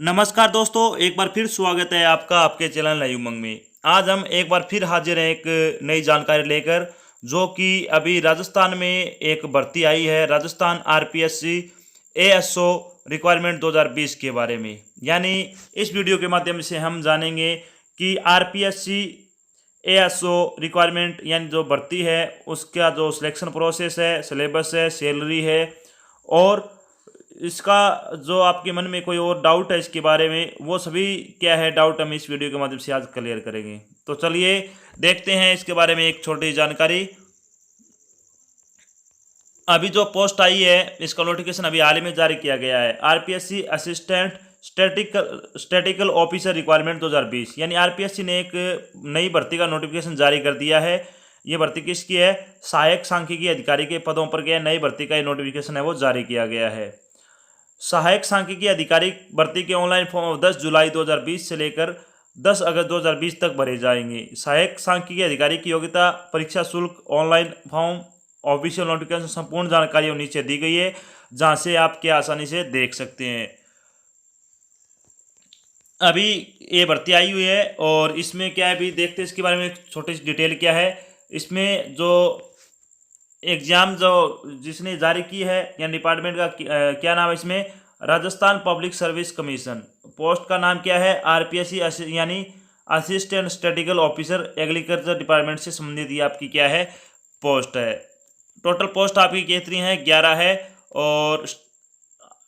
नमस्कार दोस्तों, एक बार फिर स्वागत है आपका आपके चैनल लाइव उमंग में। आज हम एक बार फिर हाजिर हैं एक नई जानकारी लेकर, जो कि अभी राजस्थान में एक भर्ती आई है, राजस्थान आरपीएससी एएसओ रिक्वायरमेंट 2020 के बारे में। यानी इस वीडियो के माध्यम से हम जानेंगे कि आरपीएससी एएसओ रिक्वायरमेंट यानी जो भर्ती है उसका जो सिलेक्शन प्रोसेस है, सिलेबस है, सैलरी है, और इसका जो आपके मन में कोई और डाउट है इसके बारे में, वो सभी क्या है डाउट हम इस वीडियो के माध्यम से आज क्लियर करेंगे। तो चलिए देखते हैं इसके बारे में एक छोटी जानकारी। अभी जो पोस्ट आई है इसका नोटिफिकेशन अभी हाल ही में जारी किया गया है। RPSC assistant statistical officer requirement 2020, यानी आरपीएससी ने एक नई भर्ती का नोटिफिकेशन जारी कर दिया है। ये भर्ती किसकी है? सहायक सांख्यिकी अधिकारी के पदों पर क्या नई भर्ती का ये नोटिफिकेशन है वो जारी किया गया है। सहायक सांख्यिकी अधिकारी भर्ती के ऑनलाइन फॉर्म 10 जुलाई 2020 से लेकर 10 अगस्त 2020 तक भरे जाएंगे। सहायक सांख्यिकी अधिकारी की योग्यता, परीक्षा शुल्क, ऑनलाइन फॉर्म, ऑफिशियल नोटिफिकेशन, संपूर्ण जानकारी नीचे दी गई है, जहां से आप क्या आसानी से देख सकते हैं। अभी ये भर्ती आई हुई है और इसमें क्या है, अभी देखते हैं इसके बारे में एक छोटी सी डिटेल क्या है। इसमें जो एग्जाम जो जिसने जारी की है या डिपार्टमेंट का क्या नाम है इसमें? Rajasthan public service commission. Post का नाम क्या है? आरपीएससी यानी assistant statistical officer agriculture department से संबंधित ये आपकी क्या है पोस्ट है। टोटल पोस्ट आपकी कितनी है? 11 है, और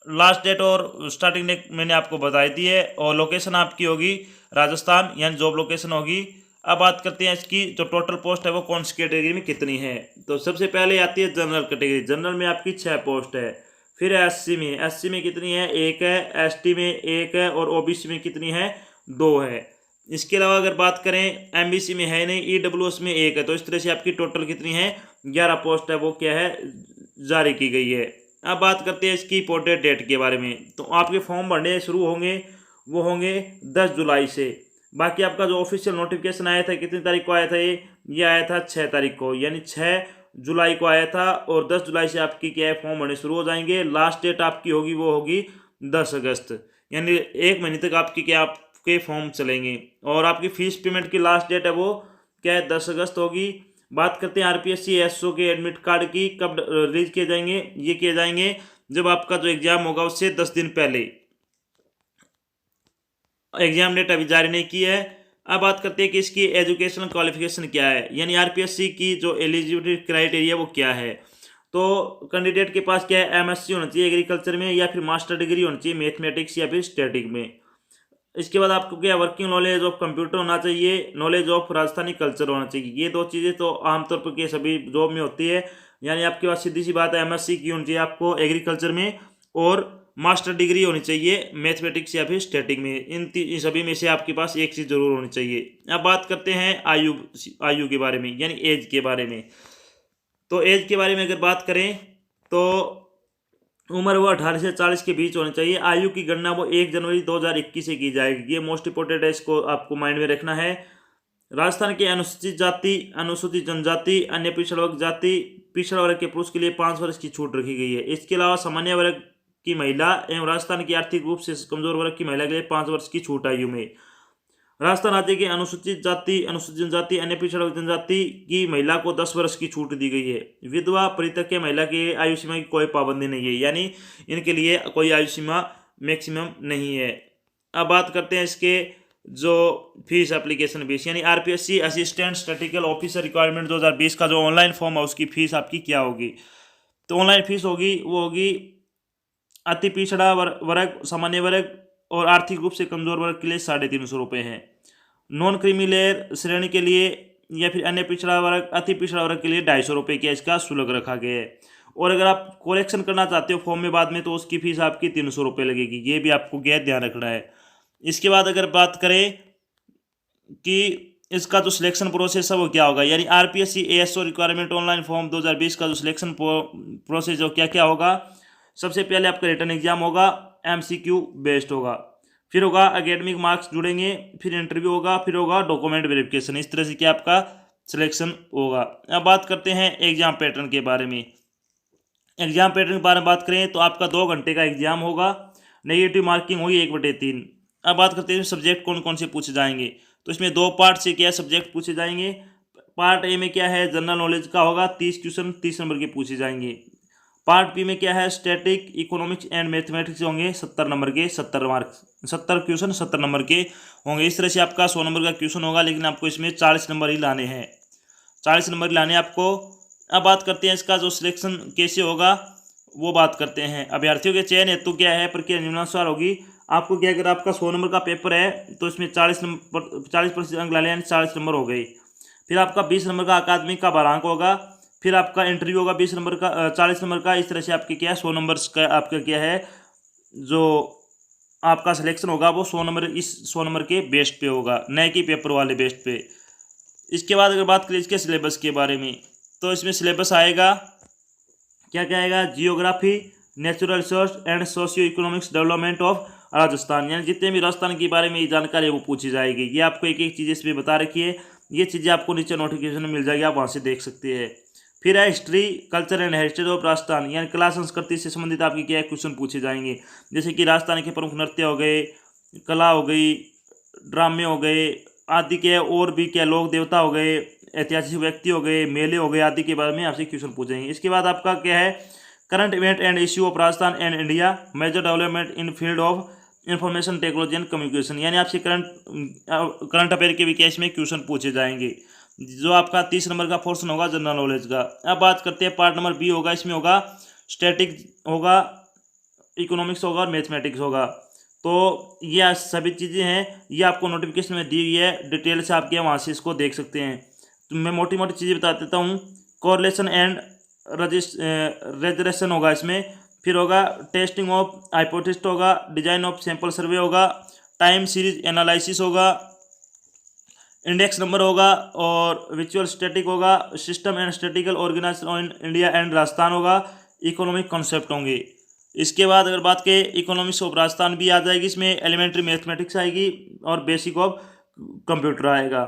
लास्ट डेट और स्टार्टिंग डेट मैंने आपको बताई दी है, और लोकेशन आपकी होगी राजस्थान, यानी जॉब लोकेशन होगी। अब बात करते हैं इसकी जो टोटल पोस्ट है वो कौन सी कैटेगरी में कितनी है। तो सबसे पहले आती है जनरल कैटेगरी। जनरल में आपकी 6 पोस्ट है। फिर एससी में कितनी है? 1 है। एसटी में 1 है, और ओबीसी में कितनी है? 2 है। इसके अलावा अगर बात करें एमबीसी में है नहीं, ईडब्ल्यूएस में 1 है। तो इस तरह से आपकी टोटल कितनी है? 11 पोस्ट है वो क्या है जारी की गई है। अब बात करते हैं इसकी इम्पोर्टेंट डेट के बारे में। तो आपके फॉर्म भरने शुरू होंगे वो होंगे 10 जुलाई से। बाकी आपका जो ऑफिशियल नोटिफिकेशन आया था कितनी तारीख को आया था? ये आया था 6 तारीख को, यानी 6 जुलाई को आया था, और 10 जुलाई से आपकी क्या है फॉर्म भरने शुरू हो जाएंगे। लास्ट डेट आपकी होगी वो होगी 10 अगस्त, यानी 1 महीने तक आपकी क्या आपके फॉर्म चलेंगे। और आपकी फीस पेमेंट की लास्ट डेट है वो क्या है 10 अगस्त होगी। बात करते हैं आरपीएससी एसओ के एडमिट कार्ड की, कब रिलीज किए जाएंगे? ये किए जाएंगे जब आपका जो एग्जाम होगा उससे 10 दिन पहले। एग्जाम डेट अभी जारी नहीं की है। अब बात करते हैं कि इसकी एजुकेशनल क्वालिफिकेशन क्या है, यानी आरपीएससी की जो एलिजिबिलिटी क्राइटेरिया वो क्या है। तो कैंडिडेट के पास क्या है? एमएससी होना चाहिए एग्रीकल्चर में, या फिर मास्टर डिग्री होनी चाहिए मैथमेटिक्स या फिर स्टैटिक में। इसके बाद आपको क्या वर्किंग नॉलेज ऑफ कंप्यूटर होना चाहिए, नॉलेज ऑफ राजस्थानी कल्चर होना चाहिए। ये 2 चीज़ें तो आमतौर पर के सभी जॉब में होती है। यानी आपके पास सीधी सी बात है एमएससी की होनी चाहिए आपको एग्रीकल्चर में, और मास्टर डिग्री होनी चाहिए मैथमेटिक्स या फिर स्टैटिक में। इन सभी में से आपके पास एक चीज़ जरूर होनी चाहिए। अब बात करते हैं आयु के बारे में, यानी एज के बारे में। तो एज के बारे में अगर बात करें तो उम्र वो 18 से 40 के बीच होनी चाहिए। आयु की गणना वो 1 जनवरी 2021 से की जाएगी। ये मोस्ट इंपोर्टेंट है, इसको आपको माइंड में रखना है। राजस्थान के अनुसूचित जाति, अनुसूचित जनजाति, अन्य पिछड़ा वर्ग जाति, पिछड़ा वर्ग के पुरुष के लिए 5 वर्ष की छूट रखी गई है। इसके अलावा सामान्य वर्ग की महिला एवं राजस्थान की आर्थिक रूप से कमजोर वर्ग की महिला के लिए 5 वर्ष की छूट आयु में। राजस्थान राज्य के अनुसूचित जाति, अनुसूचित जनजाति, अन्य पिछड़ा वर्ग जनजाति की महिला को 10 वर्ष की छूट दी गई है। विधवा परित्यक्ता महिला की आयु सीमा की कोई पाबंदी नहीं है, यानी इनके लिए कोई आयु सीमा मैक्सिमम नहीं है। अब बात करते हैं इसके जो फीस एप्लीकेशन फीस, यानी RPSC assistant statistical officer requirement 2020 का जो ऑनलाइन फॉर्म है उसकी फीस आपकी क्या होगी। तो ऑनलाइन फीस होगी वो होगी अति पिछड़ा वर्ग, सामान्य वर्ग और आर्थिक रूप से कमजोर वर्ग के लिए 350 रुपये है। नॉन क्रीमी लेयर श्रेणी के लिए या फिर अन्य पिछड़ा वर्ग, अति पिछड़ा वर्ग के लिए 250 रुपये का इसका शुल्क रखा गया है। और अगर आप करेक्शन करना चाहते हो फॉर्म में बाद में तो उसकी फीस आपकी 300 रुपये लगेगी। ये भी आपको क्या ध्यान रखना है। इसके बाद अगर बात करें कि इसका जो सिलेक्शन प्रोसेस है वो क्या होगा, यानी RPSC ASO requirement online form 2020 का जो सिलेक्शन प्रोसेस हो क्या क्या होगा। सबसे पहले आपका रिटर्न एग्जाम होगा, एमसीक्यू बेस्ड होगा। फिर होगा एकेडमिक मार्क्स जुड़ेंगे, फिर इंटरव्यू होगा, फिर होगा डॉक्यूमेंट वेरिफिकेशन। इस तरह से क्या आपका सिलेक्शन होगा। अब बात करते हैं एग्जाम पैटर्न के बारे में। एग्जाम पैटर्न के बारे में बात करें तो आपका 2 घंटे का एग्जाम होगा। नेगेटिव मार्किंग होगी 1/3। अब बात करते हैं सब्जेक्ट कौन कौन से पूछे जाएंगे। तो इसमें 2 पार्ट से क्या सब्जेक्ट पूछे जाएंगे। पार्ट ए में क्या है, जनरल नॉलेज का होगा, 30 क्वेश्चन 30 नंबर के पूछे जाएंगे। पार्ट बी में क्या है, स्टैटिक, इकोनॉमिक्स एंड मैथमेटिक्स होंगे 70 नंबर के, 70 क्वेश्चन 70 नंबर के होंगे। इस तरह से आपका 100 नंबर का क्वेश्चन होगा, लेकिन आपको इसमें 40 नंबर ही लाने हैं, 40 नंबर लाने आपको। अब बात करते हैं इसका जो सिलेक्शन कैसे होगा, वो बात करते हैं। अभ्यर्थियों के चयन हेतु क्या है, प्रक्रिया निम्नानुसार होगी। आपको क्या, अगर आपका 100 नंबर का पेपर है तो इसमें 40% अंक लाने, यानी 40 नंबर हो गए। फिर आपका 20 नंबर का अकादमिक का भारांक होगा। फिर आपका इंटरव्यू होगा 20 नंबर का, 40 नंबर का। इस तरह से आपके क्या है 100 नंबर का आपका क्या है, जो आपका सिलेक्शन होगा वो 100 नंबर, इस 100 नंबर के बेस्ट पे होगा, नए के पेपर वाले बेस्ट पे। इसके बाद अगर बात करें इसके सिलेबस के बारे में, तो इसमें सिलेबस आएगा क्या क्या आएगा, geography, natural resource and socio economics development of Rajasthan, यानी जितने भी राजस्थान के बारे में जानकारी है वो पूछी जाएगी। ये आपको एक एक चीज़ इसमें बता रखी है, ये चीज़ें आपको नीचे नोटिफिकेशन में मिल जाएगी, आप वहाँ से देख सकते हैं। फिर है history, culture and heritage of Rajasthan, यानी कला संस्कृति से संबंधित आपके क्या क्वेश्चन पूछे जाएंगे। जैसे कि राजस्थान के प्रमुख नृत्य हो गए, कला हो गई, ड्रामे हो गए आदि के, और भी क्या लोक देवता हो गए, ऐतिहासिक व्यक्ति हो गए, मेले हो गए आदि के बारे में आपसे क्वेश्चन पूछेंगे। इसके बाद आपका क्या है, current event and issue of Rajasthan and India, major development in field of information technology and communication, यानी आपसे करंट अफेयर के भी केस में क्वेश्चन पूछे जाएंगे। जो आपका 30 नंबर का पोर्शन होगा जनरल नॉलेज का। अब बात करते हैं पार्ट नंबर बी होगा, इसमें होगा स्टैटिक होगा, इकोनॉमिक्स होगा और मैथमेटिक्स होगा। तो ये सभी चीज़ें हैं, ये आपको नोटिफिकेशन में दी हुई है, डिटेल से आप क्या वहाँ से इसको देख सकते हैं। तो मैं मोटी मोटी चीज़ें बता देता हूँ। कोरिलेशन एंड रेजरेशन होगा इसमें। फिर होगा टेस्टिंग ऑफ हाइपोथेसिस होगा, डिजाइन ऑफ सैंपल सर्वे होगा, टाइम सीरीज एनालिसिस होगा, इंडेक्स नंबर होगा, और विजुअल स्टैटिक होगा, system and statical organisation in India and Rajasthan होगा, इकोनॉमिक कॉन्सेप्ट होंगे। इसके बाद अगर बात करें इकोनॉमिक्स ऑफ राजस्थान भी आ जाएगी, इसमें एलिमेंट्री मैथमेटिक्स आएगी और बेसिक ऑफ कंप्यूटर आएगा।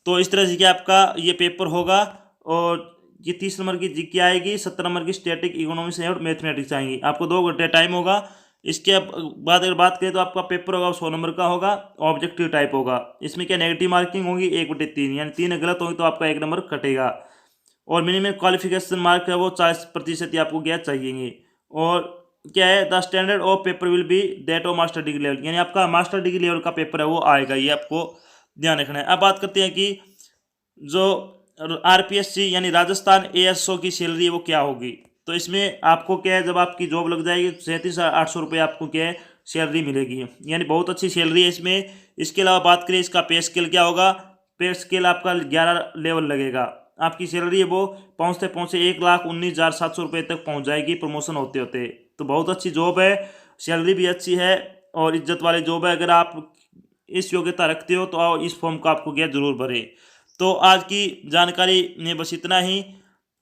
तो इस तरह से क्या आपका ये पेपर होगा, और ये 30 नंबर की जीके आएगी, 70 नंबर की स्टैटिक, इकोनॉमिक्स और मैथमेटिक्स आएंगी। आपको 2 घंटे टाइम होगा। इसके बाद अगर बात करें तो आपका पेपर होगा 100 नंबर का होगा, ऑब्जेक्टिव टाइप होगा। इसमें क्या नेगेटिव मार्किंग होगी 1/3, यानी 3 गलत होगी तो आपका 1 नंबर कटेगा। और मिनिमम क्वालिफिकेशन मार्क है वो 40% ही आपको क्या चाहिए। और क्या है, the standard of paper will be that of master degree level, यानी आपका मास्टर डिग्री लेवल का पेपर है वो आएगा, ये आपको ध्यान रखना है। अब बात करते हैं कि जो आरपीएससी यानी राजस्थान एएसओ की सैलरी है वो क्या होगी। तो इसमें आपको क्या है, जब आपकी जॉब लग जाएगी 37,800 रुपये आपको क्या है सैलरी मिलेगी, यानी बहुत अच्छी सैलरी है इसमें। इसके अलावा बात करें इसका पे स्केल क्या होगा, पे स्केल आपका 11 लेवल लगेगा। आपकी सैलरी है वो पहुँचते पहुँचते 1,19,700 रुपये तक पहुँच जाएगी प्रमोशन होते होते। तो बहुत अच्छी जॉब है, सैलरी भी अच्छी है और इज्जत वाली जॉब है। अगर आप इस योग्यता रखते हो तो इस फॉर्म को आपको क्या जरूर भरे। तो आज की जानकारी में बस इतना ही।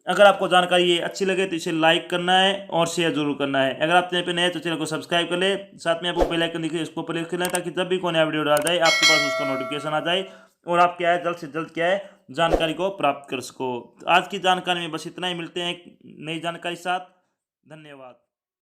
अगर आपको जानकारी ये अच्छी लगे तो इसे लाइक करना है और शेयर जरूर करना है। अगर आप चैनल पे नए हैं तो चैनल को सब्सक्राइब कर ले, साथ में आपको बेल आइकन दिखे इसको प्रेस कर लें, ताकि जब भी कोई नया वीडियो डाला जाए आपके पास उसका नोटिफिकेशन आ जाए और आप क्या है जल्द से जल्द क्या है जानकारी को प्राप्त कर सको। आज की जानकारी में बस इतना ही, मिलते हैं एक नई जानकारी साथ। धन्यवाद।